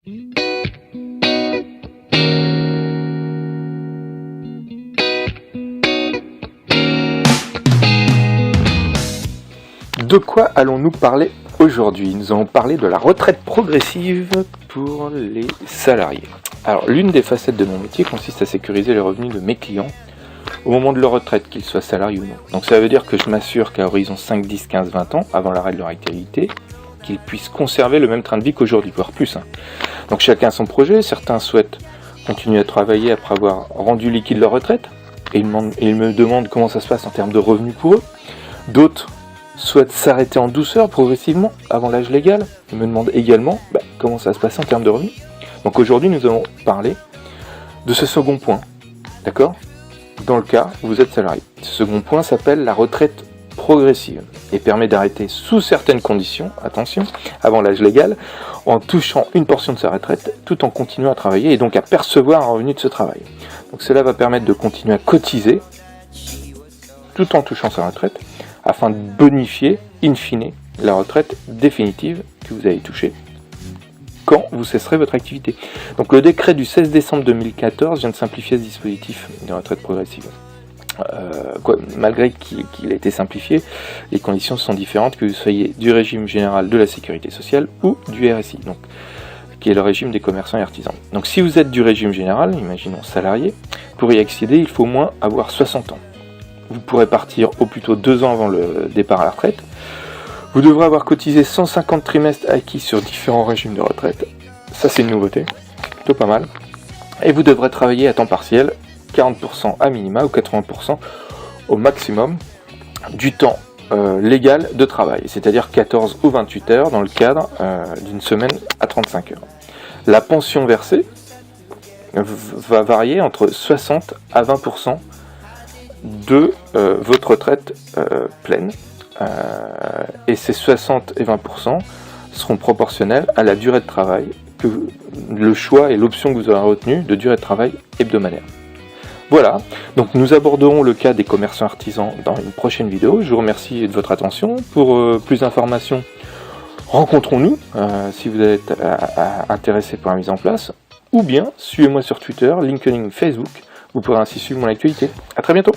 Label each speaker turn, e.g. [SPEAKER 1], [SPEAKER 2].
[SPEAKER 1] De quoi allons-nous parler aujourd'hui? Nous allons parler de la retraite progressive pour les salariés. Alors, l'une des facettes de mon métier consiste à sécuriser les revenus de mes clients au moment de leur retraite, qu'ils soient salariés ou non. Donc ça veut dire que je m'assure qu'à horizon 5, 10, 15, 20 ans, avant l'arrêt de leur activité, qu'ils puissent conserver le même train de vie qu'aujourd'hui, voire plus. Donc chacun son projet, certains souhaitent continuer à travailler après avoir rendu liquide leur retraite, et ils me demandent comment ça se passe en termes de revenus pour eux. D'autres souhaitent s'arrêter en douceur progressivement avant l'âge légal. Ils me demandent également comment ça se passe en termes de revenus. Donc aujourd'hui nous allons parler de ce second point, d'accord ? Dans le cas où vous êtes salarié. Ce second point s'appelle la retraite progressive et permet d'arrêter sous certaines conditions, attention, avant l'âge légal, en touchant une portion de sa retraite tout en continuant à travailler et donc à percevoir un revenu de ce travail. Donc cela va permettre de continuer à cotiser tout en touchant sa retraite afin de bonifier, in fine, la retraite définitive que vous allez toucher quand vous cesserez votre activité. Donc le décret du 16 décembre 2014 vient de simplifier ce dispositif de retraite progressive. Malgré qu'il a été simplifié, les conditions sont différentes que vous soyez du régime général de la sécurité sociale ou du RSI, donc, qui est le régime des commerçants et artisans. Donc si vous êtes du régime général, imaginons salarié, pour y accéder, il faut au moins avoir 60 ans. Vous pourrez partir au plus tôt 2 ans avant le départ à la retraite. Vous devrez avoir cotisé 150 trimestres acquis sur différents régimes de retraite. Ça, c'est une nouveauté, plutôt pas mal. Et vous devrez travailler à temps partiel, 40% à minima ou 80% au maximum du temps légal de travail, c'est-à-dire 14 ou 28 heures dans le cadre d'une semaine à 35 heures. La pension versée va varier entre 60 à 20% de votre retraite pleine. Et ces 60 et 20% seront proportionnels à la durée de travail, le choix et l'option que vous aurez retenue de durée de travail hebdomadaire. Voilà, donc nous aborderons le cas des commerçants artisans dans une prochaine vidéo. Je vous remercie de votre attention. Pour plus d'informations, rencontrons-nous si vous êtes intéressé par la mise en place, ou bien suivez-moi sur Twitter, LinkedIn, Facebook. Vous pourrez ainsi suivre mon actualité. A très bientôt.